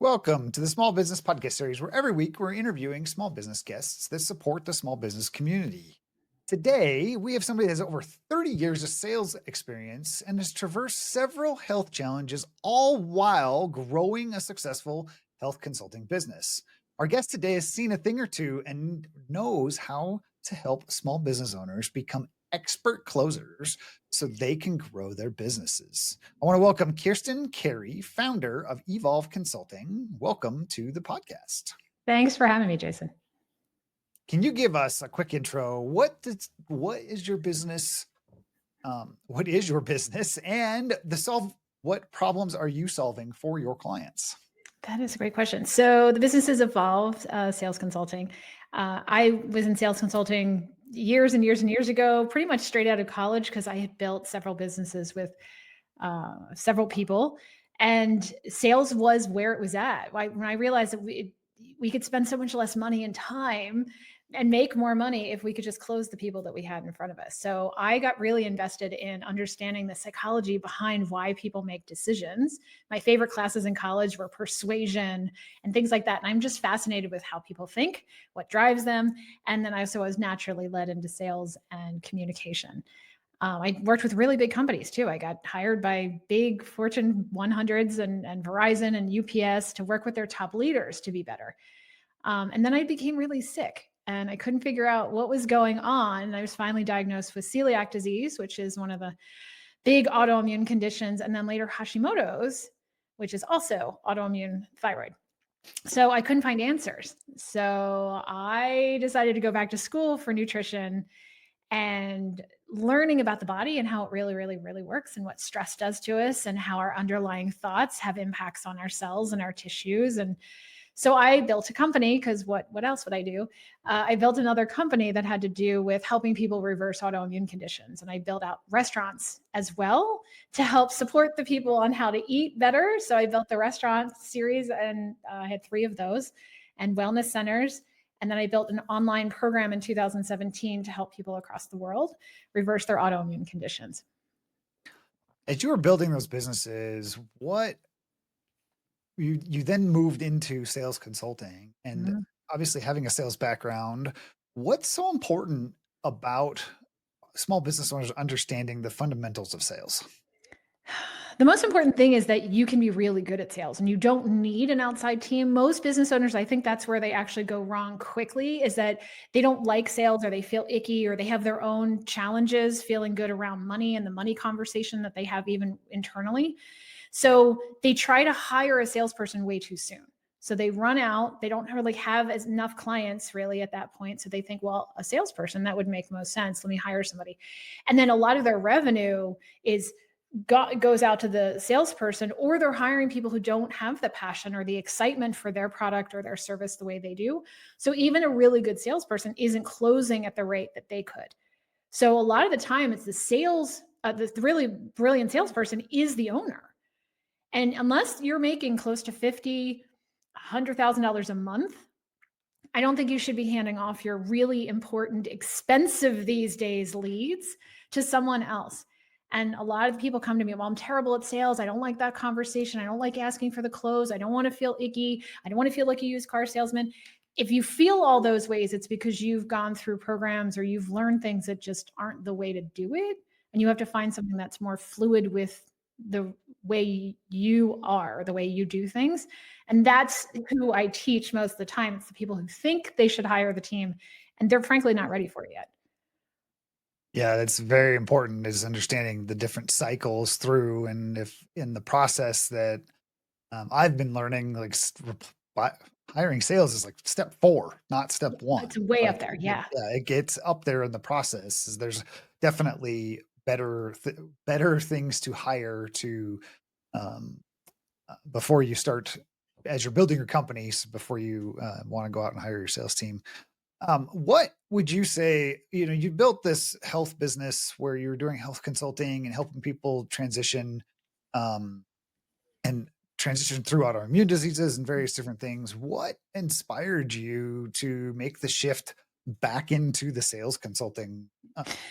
Welcome to the Small Business Podcast series, where every week we're interviewing small business guests that support the small business community. Today, we have somebody that has over 30 years of sales experience and has traversed several health challenges, all while growing a successful health consulting business. Our guest today has seen a thing or two and knows how to help small business owners become expert closers so they can grow their businesses. I want to welcome Kirsten Carey, founder of Evolve Consulting. Welcome to the podcast. Thanks for having me, Jason. Can you give us a quick intro? What is your business? What is your business, and what problems are you solving for your clients? That is a great question. So the business has evolved, sales consulting. I was in sales consulting years and years and years ago, pretty much straight out of college, because I had built several businesses with several people, and sales was where it was at. When I realized that we could spend so much less money and time and make more money if we could just close the people that we had in front of us. So I got really invested in understanding the psychology behind why people make decisions. My favorite classes in college were persuasion and things like that. And I'm just fascinated with how people think, what drives them. And then I also was naturally led into sales and communication. I worked with really big companies too. I got hired by big Fortune 100s and Verizon and UPS to work with their top leaders to be better. And then I became really sick and I couldn't figure out what was going on. And I was finally diagnosed with celiac disease, which is one of the big autoimmune conditions, and then later Hashimoto's, which is also autoimmune thyroid. So I couldn't find answers. So I decided to go back to school for nutrition and learning about the body and how it really, really, really works and what stress does to us and how our underlying thoughts have impacts on our cells and our tissues. And so I built a company because what else would I do? I built another company that had to do with helping people reverse autoimmune conditions. And I built out restaurants as well to help support the people on how to eat better. So I built the restaurant series and I had 3 of those, and wellness centers. And then I built an online program in 2017 to help people across the world reverse their autoimmune conditions. As you were building those businesses, what you then moved into sales consulting, and obviously having a sales background, what's so important about small business owners understanding the fundamentals of sales? The most important thing is that you can be really good at sales and you don't need an outside team. Most business owners, I think that's where they actually go wrong quickly, is that they don't like sales or they feel icky or they have their own challenges feeling good around money and the money conversation that they have even internally. So they try to hire a salesperson way too soon. So they run out, they don't really have enough clients really at that point. So they think, well, a salesperson, that would make most sense. Let me hire somebody. And then a lot of their revenue goes out to the salesperson, or they're hiring people who don't have the passion or the excitement for their product or their service the way they do. So even a really good salesperson isn't closing at the rate that they could. So a lot of the time it's the really brilliant salesperson is the owner. And unless you're making close to $50,000, $100,000 a month, I don't think you should be handing off your really important, expensive these days leads to someone else. And a lot of people come to me, well, I'm terrible at sales. I don't like that conversation. I don't like asking for the close. I don't want to feel icky. I don't want to feel like a used car salesman. If you feel all those ways, it's because you've gone through programs or you've learned things that just aren't the way to do it. And you have to find something that's more fluid with the way you are, the way you do things. And that's who I teach most of the time. It's the people who think they should hire the team and they're frankly not ready for it yet. Yeah, that's very important, is understanding the different cycles through, and if in the process that I've been learning, like hiring sales is like step 4, not step 1. It's way Like, up there. Yeah. it gets up there in the process. There's definitely better things to hire to um, before you start, as you're building your companies, before you want to go out and hire your sales team. What would you say, you built this health business where you're doing health consulting and helping people transition, um, and transition through autoimmune diseases and various different things. What inspired you to make the shift back into the sales consulting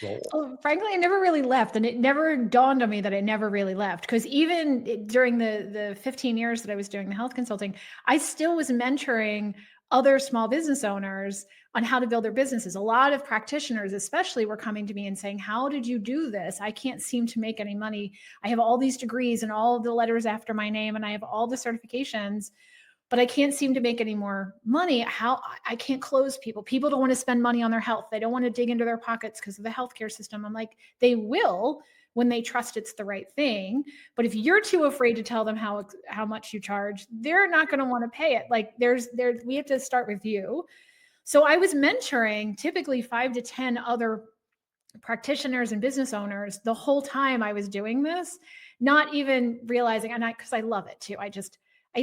role? Well, frankly, I never really left, and it never dawned on me that I never really left. Because even during the 15 years that I was doing the health consulting, I still was mentoring other small business owners on how to build their businesses. A lot of practitioners, especially, were coming to me and saying, "How did you do this? I can't seem to make any money. I have all these degrees and all the letters after my name, and I have all the certifications, but I can't seem to make any more money. How I can't close people. People don't want to spend money on their health. They don't want to dig into their pockets because of the healthcare system." I'm like, they will when they trust it's the right thing. But if you're too afraid to tell them how much you charge, they're not going to want to pay it. Like we have to start with you. So I was mentoring typically 5 to 10 other practitioners and business owners the whole time I was doing this, not even realizing, and because I love it too. I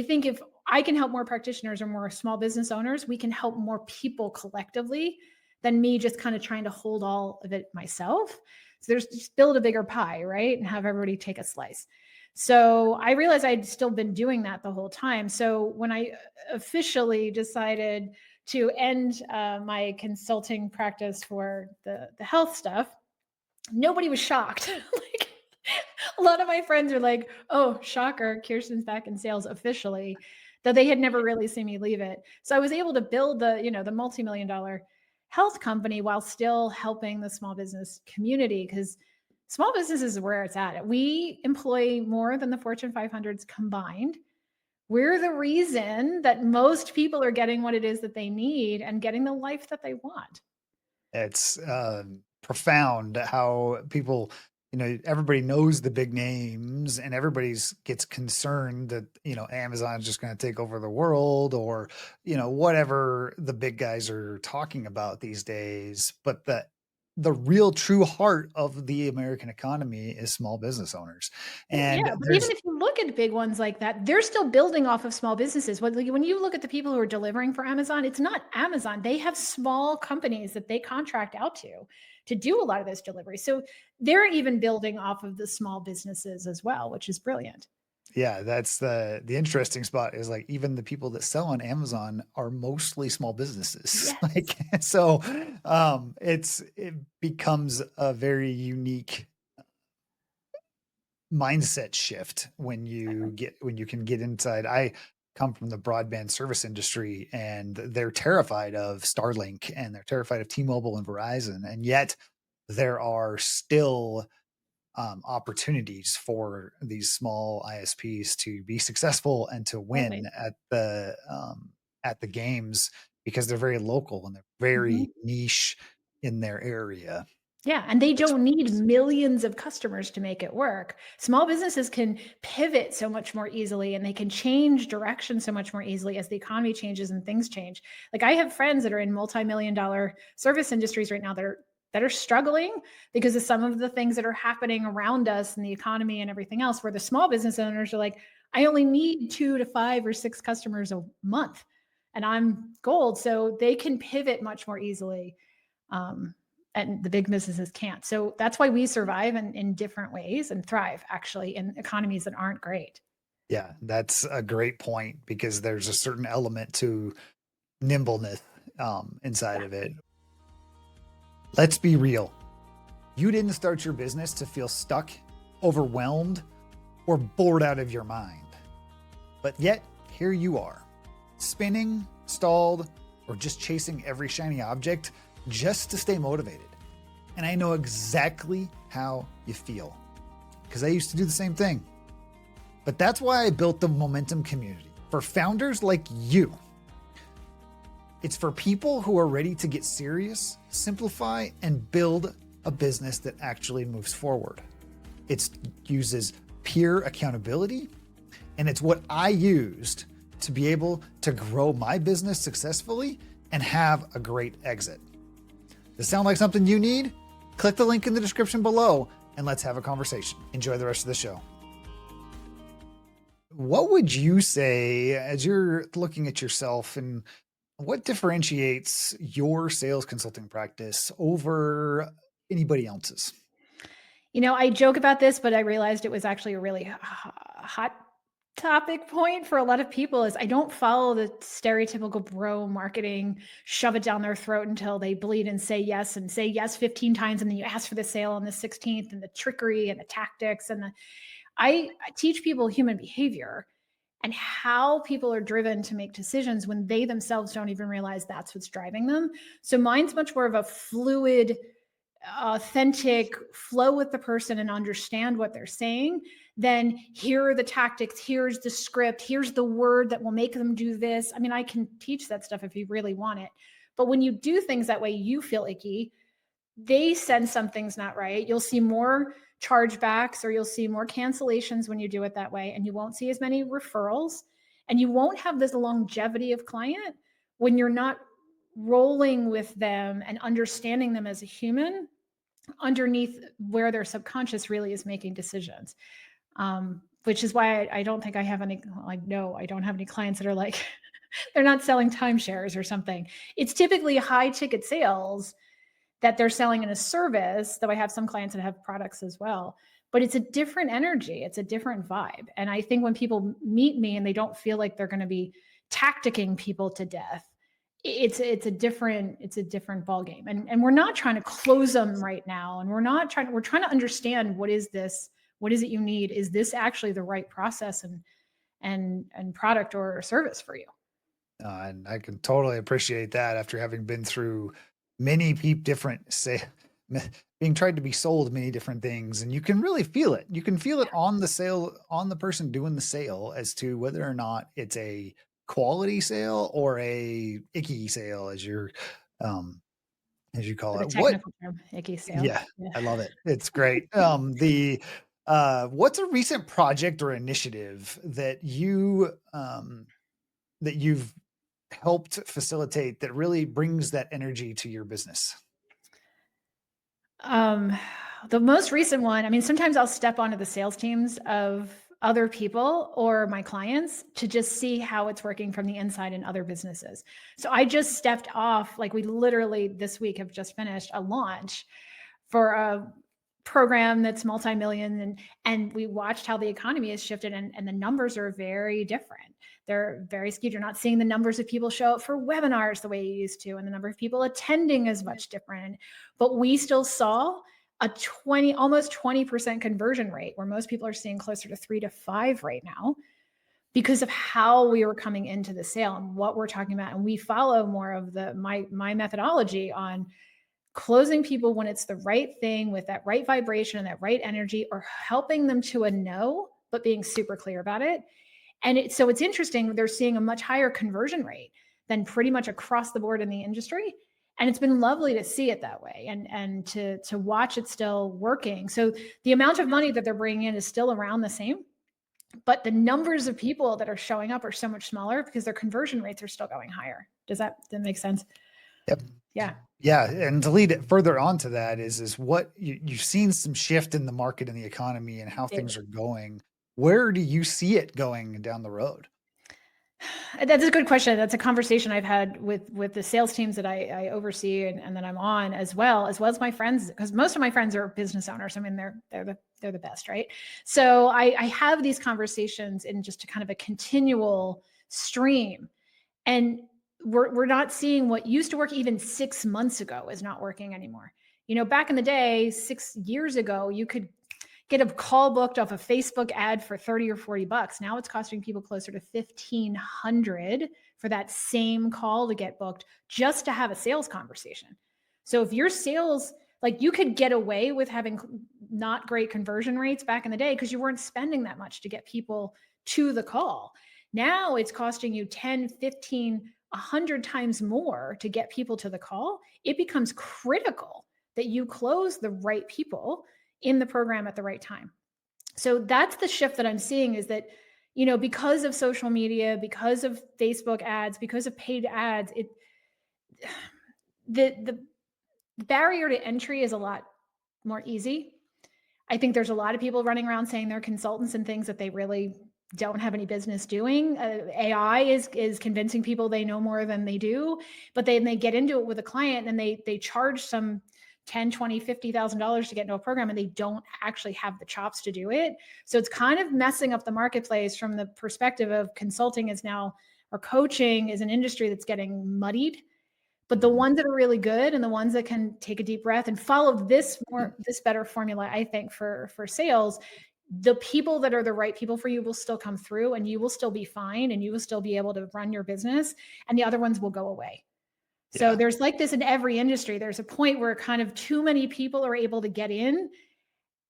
think if I can help more practitioners or more small business owners, we can help more people collectively than me just kind of trying to hold all of it myself. So there's just build a bigger pie, right? And have everybody take a slice. So I realized I'd still been doing that the whole time. So when I officially decided to end my consulting practice for the health stuff, nobody was shocked. Like a lot of my friends are like, "Oh, shocker, Kirsten's back in sales officially," though they had never really seen me leave it. So I was able to build the multi-million dollar health company while still helping the small business community, because small business is where it's at. We employ more than the Fortune 500s combined. We're the reason that most people are getting what it is that they need and getting the life that they want. It's profound how people, everybody knows the big names and everybody's gets concerned that, Amazon's just going to take over the world or, whatever the big guys are talking about these days. But the real true heart of the American economy is small business owners. Well, yeah, And but even there's if you look at big ones like that, they're still building off of small businesses. When you look at the people who are delivering for Amazon, it's not Amazon. They have small companies that they contract out to do a lot of those deliveries. So they're even building off of the small businesses as well, which is brilliant. Yeah, that's the interesting spot is like even the people that sell on Amazon are mostly small businesses. Yes. Like so it becomes a very unique mindset shift when Exactly. you can get inside. I come from the broadband service industry and they're terrified of Starlink and they're terrified of T-Mobile and Verizon. And yet there are still opportunities for these small ISPs to be successful and to win Always. at the games because they're very local and they're Mhm. very niche in their area. Yeah, and they Which don't need millions of customers to make it work. Small businesses can pivot so much more easily and they can change direction so much more easily as the economy changes and things change. Like I have friends that are in multi-million dollar service industries right now that are struggling because of some of the things that are happening around us in the economy and everything else, where the small business owners are like, I only need 2 to 5 or 6 customers a month and I'm gold. So they can pivot much more easily. Um, and the big businesses can't. So that's why we survive in different ways and thrive actually in economies that aren't great. yeah, that's a great point because there's a certain element to nimbleness inside Yeah. of it. Let's be real. You didn't start your business to feel stuck, overwhelmed, or bored out of your mind. But yet, here you are, spinning, stalled, or just chasing every shiny object just to stay motivated. And I know exactly how you feel because I used to do the same thing. But that's why I built the Momentum community for founders like you. It's for people who are ready to get serious, simplify, and build a business that actually moves forward. It uses peer accountability, and it's what I used to be able to grow my business successfully and have a great exit. Does this sound like something you need? Click the link in the description below and let's have a conversation. Enjoy the rest of the show. What would you say as you're looking at yourself and what differentiates your sales consulting practice over anybody else's? I joke about this, but I realized it was actually a really hot topic point for a lot of people is I don't follow the stereotypical bro marketing, shove it down their throat until they bleed and say yes 15 times. And then you ask for the sale on the 16th, and the trickery and the tactics. I teach people human behavior and how people are driven to make decisions when they themselves don't even realize that's what's driving them. So mine's much more of a fluid, authentic flow with the person and understand what they're saying. Then here are the tactics, here's the script, here's the word that will make them do this. I mean, I can teach that stuff if you really want it. But when you do things that way, you feel icky. They sense something's not right. You'll see more chargebacks, or you'll see more cancellations when you do it that way. And you won't see as many referrals. And you won't have this longevity of client when you're not rolling with them and understanding them as a human underneath where their subconscious really is making decisions. Which is why I don't think I have any, like, no, I don't have any clients that are like, they're not selling timeshares or something. It's typically high ticket sales that they're selling in a service, though I have some clients that have products as well. But it's a different energy. It's a different vibe. And I think when people meet me and they don't feel like they're going to be tacticking people to death, it's a different ball game. And we're not trying to close them right now. And we're trying to understand, what is this? What is it you need? Is this actually the right process and product or service for you? And I can totally appreciate that after having been through many different say being tried to be sold many different things, and you can really feel it. You can feel it on the sale, on the person doing the sale, as to whether or not it's a quality sale or a icky sale, um as you call The it. What technical term, icky sale. Yeah, Yeah. I love it. It's great. What's a recent project or initiative that you've helped facilitate that really brings that energy to your business? Um, the most recent one, I mean, sometimes I'll step onto the sales teams of other people or my clients to just see how it's working from the inside in other businesses. So I just stepped off, like, we literally this week have just finished a launch for a program that's multi-million, and we watched how the economy has shifted, and the numbers are very different. They're very skewed. You're not seeing the numbers of people show up for webinars the way you used to, and the number of people attending is much different. But we still saw a almost 20% conversion rate, where most people are seeing closer to 3 to 5 right now, because of how we were coming into the sale and what we're talking about. And we follow more of my methodology on closing people when it's the right thing, with that right vibration and that right energy, or helping them to a no, but being super clear about it. And so it's interesting, they're seeing a much higher conversion rate than pretty much across the board in the industry. And it's been lovely to see it that way, and to watch it still working. So the amount of money that they're bringing in is still around the same, but the numbers of people that are showing up are so much smaller because their conversion rates are still going higher. Does that make sense? Yep. Yeah. Yeah, and to lead it further on to that is what you've seen some shift in the market and the economy and how Big. things are going. Where do you see it going down the road? That's a good question. That's a conversation I've had with the sales teams that I oversee, and that I'm on, as well as my friends, because most of my friends are business owners. I mean, they're the best, right? So I have these conversations in just a kind of a continual stream, and we're not seeing what used to work even 6 months ago is not working anymore. Back in the day, 6 years ago, you could get a call booked off a Facebook ad for 30 or $40. Now it's costing people closer to 1,500 for that same call to get booked, just to have a sales conversation. So if your sales, like, you could get away with having not great conversion rates back in the day because you weren't spending that much to get people to the call. Now it's costing you 10, 15, 100 times more to get people to the call. It becomes critical that you close the right people in the program at the right time. So that's the shift that I'm seeing, is that, because of social media, because of Facebook ads, because of paid ads, the barrier to entry is a lot more easy. I think there's a lot of people running around saying they're consultants and things that they really don't have any business doing. AI is convincing people they know more than they do, but then they get into it with a client and they charge some 10, 20, $50,000 to get into a program and they don't actually have the chops to do it. So it's kind of messing up the marketplace from the perspective of consulting is now, or coaching is an industry that's getting muddied. But the Mhm. ones that are really good and the ones that can take a deep breath and follow this better formula, I think for sales, the people that are the right people for you will still come through and you will still be fine and you will still be able to run your business and the other ones will go away. So Yeah. there's like this in every industry. There's a point where kind of too many people are able to get in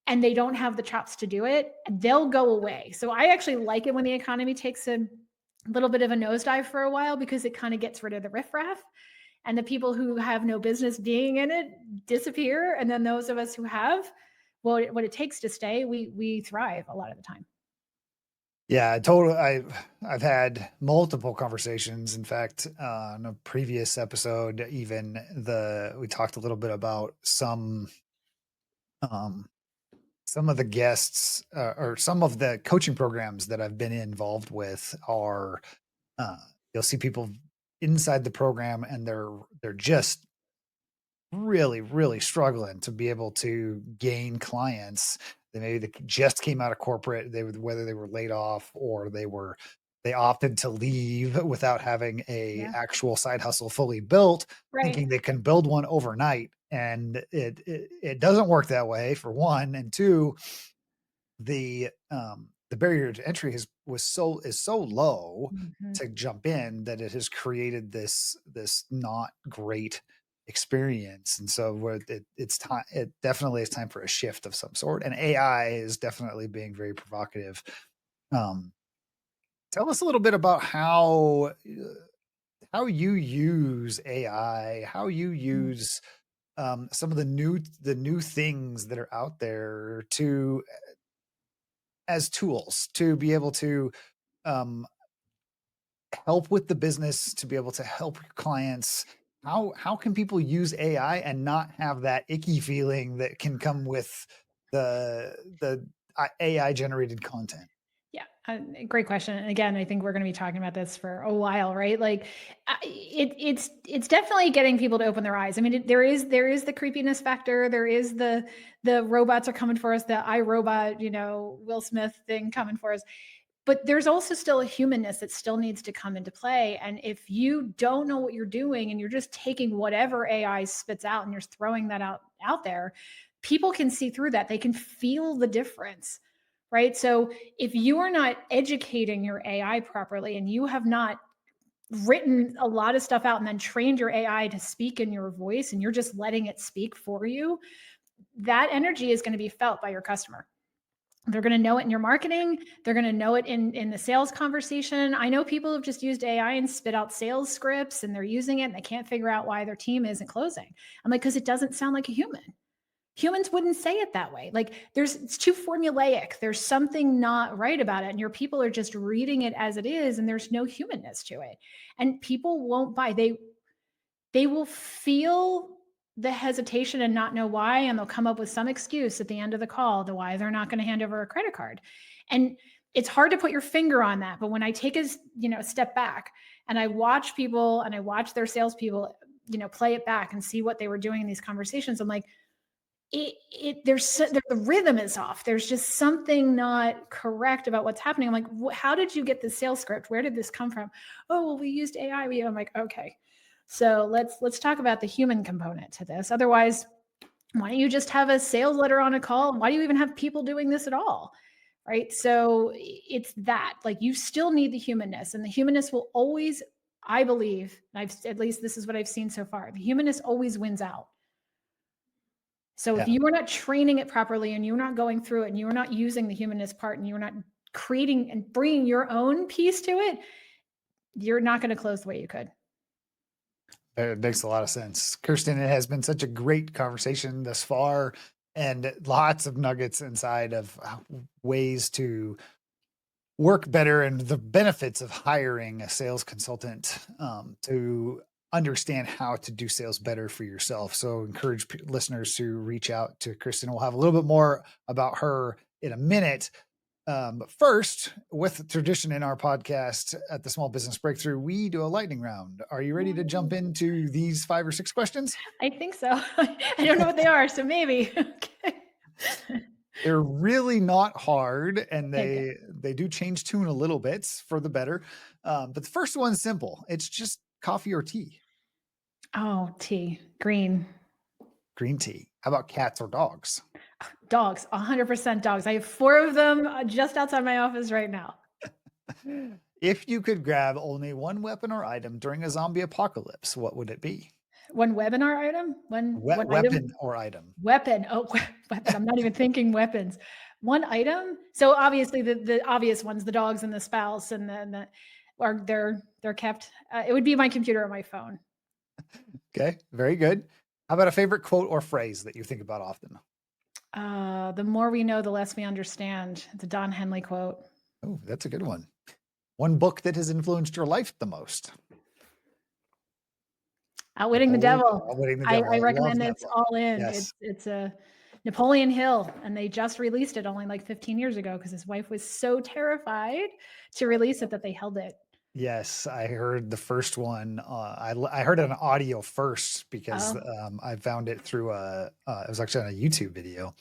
and they don't have the chops to do it, they'll go away. So I actually like it when the economy takes a little bit of a nosedive for a while because it kind of gets rid of the riffraff and the people who have no business being in it disappear. And then those of us who have, well, what it takes to stay, we thrive a lot of the time. Yeah, totally. I've had multiple conversations. In fact, on a previous episode, even we talked a little bit about um, some of the guests or some of the coaching programs that I've been involved with are uh, you'll see people inside the program and they're just really, really struggling to be able to gain clients. They just came out of corporate, whether they were laid off or they opted to leave without having a Yeah. actual side hustle fully built, Right. thinking they can build one overnight. And it doesn't work that way, for one. And two, the barrier to entry is so low Mhm. to jump in that it has created this not great experience. And so it's time, it definitely is time for a shift of some sort, and AI is definitely being very provocative. um Tell us a little bit about how you use AI, how you Mm. use some of the new things that are out there to as tools to be able to um, help with the business, to be able to help your clients. How can people use AI and not have that icky feeling that can come with the AI generated content? Yeah, great question. And again, I think we're going to be talking about this for a while, right? Like, it's definitely getting people to open their eyes. I mean, there is the creepiness factor. There is the robots are coming for us. The iRobot, Will Smith thing coming for us. But there's also still a humanness that still needs to come into play. And if you don't know what you're doing and you're just taking whatever AI spits out and you're throwing that out there, people can see through that. They can feel the difference, right? So if you are not educating your AI properly and you have not written a lot of stuff out and then trained your AI to speak in your voice and you're just letting it speak for you, that energy is going to be felt by your customer. They're going to know it in your marketing. They're going to know it in the sales conversation. I know people have just used AI and spit out sales scripts and they're using it and they can't figure out why their team isn't closing. I'm like, because it doesn't sound like a human. Humans wouldn't say it that way. Like it's too formulaic. There's something not right about it. And your people are just reading it as it is, and there's no humanness to it. And people won't buy. They will feel the hesitation and not know why, and they'll come up with some excuse at the end of the call to why they're not going to hand over a credit card. And it's hard to put your finger on that. But when I take a step back and I watch people and I watch their salespeople, play it back and see what they were doing in these conversations, I'm like, the rhythm is off. There's just something not correct about what's happening. I'm like, how did you get the sales script? Where did this come from? Oh, well, we used AI. I'm like, okay. So let's talk about the human component to this. Otherwise, why don't you just have a sales letter on a call? Why do you even have people doing this at all? Right. So it's that, like, you still need the humanness, and the humanness will always, I believe, at least this is what I've seen so far, the humanness always wins out. So if Yeah. you are not training it properly and you're not going through it and you're not using the humanist part and you're not creating and bringing your own piece to it, you're not going to close the way you could. It makes a lot of sense. Kirsten, it has been such a great conversation thus far, and lots of nuggets inside of ways to work better and the benefits of hiring a sales consultant to understand how to do sales better for yourself. So encourage listeners to reach out to Kristen. We'll have a little bit more about her in a minute. But first, with tradition in our podcast at the Small Business Breakthrough, we do a lightning round. Are you ready to jump into these 5 or 6 questions? I think so. I don't know what they are, so maybe. Okay. They're really not hard, and Okay, good. they do change tune a little bit for the better. But the first one's simple. It's just coffee or tea. Oh, tea. Green. Green tea. How about cats or dogs? Dogs. 100% dogs. I have 4 of them just outside my office right now. If you could grab only one weapon or item during a zombie apocalypse, what would it be? One webinar item? One item? Weapon or item. Weapon. Oh, weapon. I'm not even thinking weapons. One item. So obviously the obvious ones, the dogs and the spouse, and then they're kept. It would be my computer or my phone. Okay, very good. How about a favorite quote or phrase that you think about often? The more we know, the less we understand. It's a Don Henley quote. Oh, that's a good one. One book that has influenced your life the most. Outwitting the Devil. Outwitting the I Devil. I love recommend that it's book. all in. Yes. It's a Napoleon Hill, and they just released it only like 15 years ago because his wife was so terrified to release it that they held it. Yes, I heard the first one. I heard an audio first because Oh. I found it through it was actually on a YouTube video.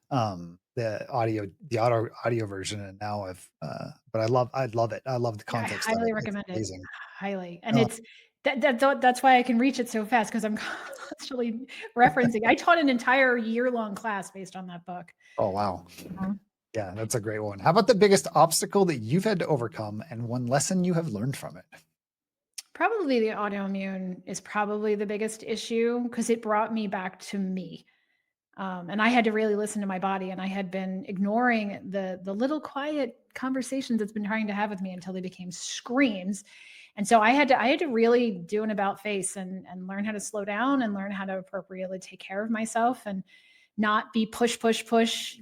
The audio version, and now but I love it. I love the Yeah, I context of highly it. It's recommend it. amazing. Highly. And Uh, it's that's why I can reach it so fast because I'm constantly referencing. I taught an entire year-long class based on that book. oh wow. Mhm. Yeah, that's a great one. How about the biggest obstacle that you've had to overcome and one lesson you have learned from it? Probably the autoimmune is probably the biggest issue because it brought me back to me. And I had to really listen to my body, and I had been ignoring the little quiet conversations it's been trying to have with me until they became screams. And so I had to really do an about face and learn how to slow down and learn how to appropriately take care of myself and not be push, push, push,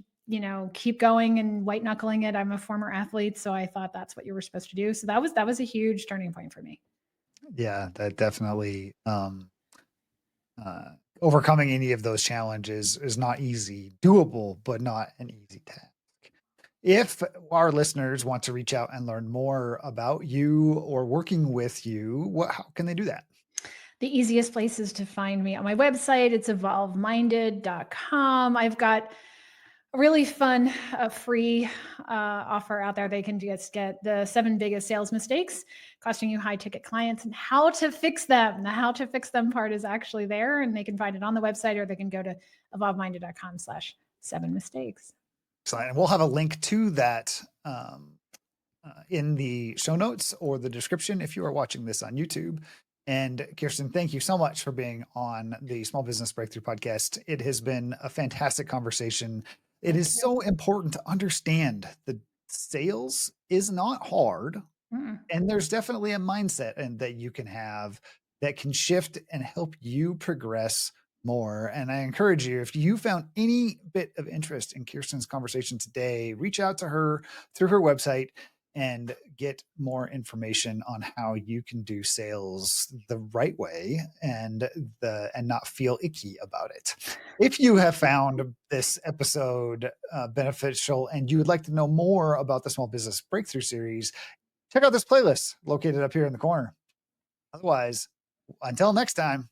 keep going and white knuckling it. I'm a former athlete, so I thought that's what you were supposed to do. So that was a huge turning point for me. Yeah, that definitely overcoming any of those challenges is not easy, doable, but not an easy task. If our listeners want to reach out and learn more about you or working with you, how can they do that? The easiest places to find me on my website, it's evolveminded.com. I've got a really fun free offer out there. They can just get the 7 biggest sales mistakes costing you high ticket clients and how to fix them. The how to fix them part is actually there, and they can find it on the website, or they can go to evolveminded.com/7 mistakes. Excellent. And we'll have a link to that in the show notes or the description if you are watching this on YouTube. And Kirsten, thank you so much for being on the Small Business Breakthrough podcast. It has been a fantastic conversation. It is so important to understand that sales is not hard. Mm-mm. And there's definitely a mindset and that you can have that can shift and help you progress more. And I encourage you, if you found any bit of interest in Kirsten's conversation today, reach out to her through her website and get more information on how you can do sales the right way and not feel icky about it. If you have found this episode beneficial and you would like to know more about the Small Business Breakthrough series, check out this playlist located up here in the corner. Otherwise, until next time.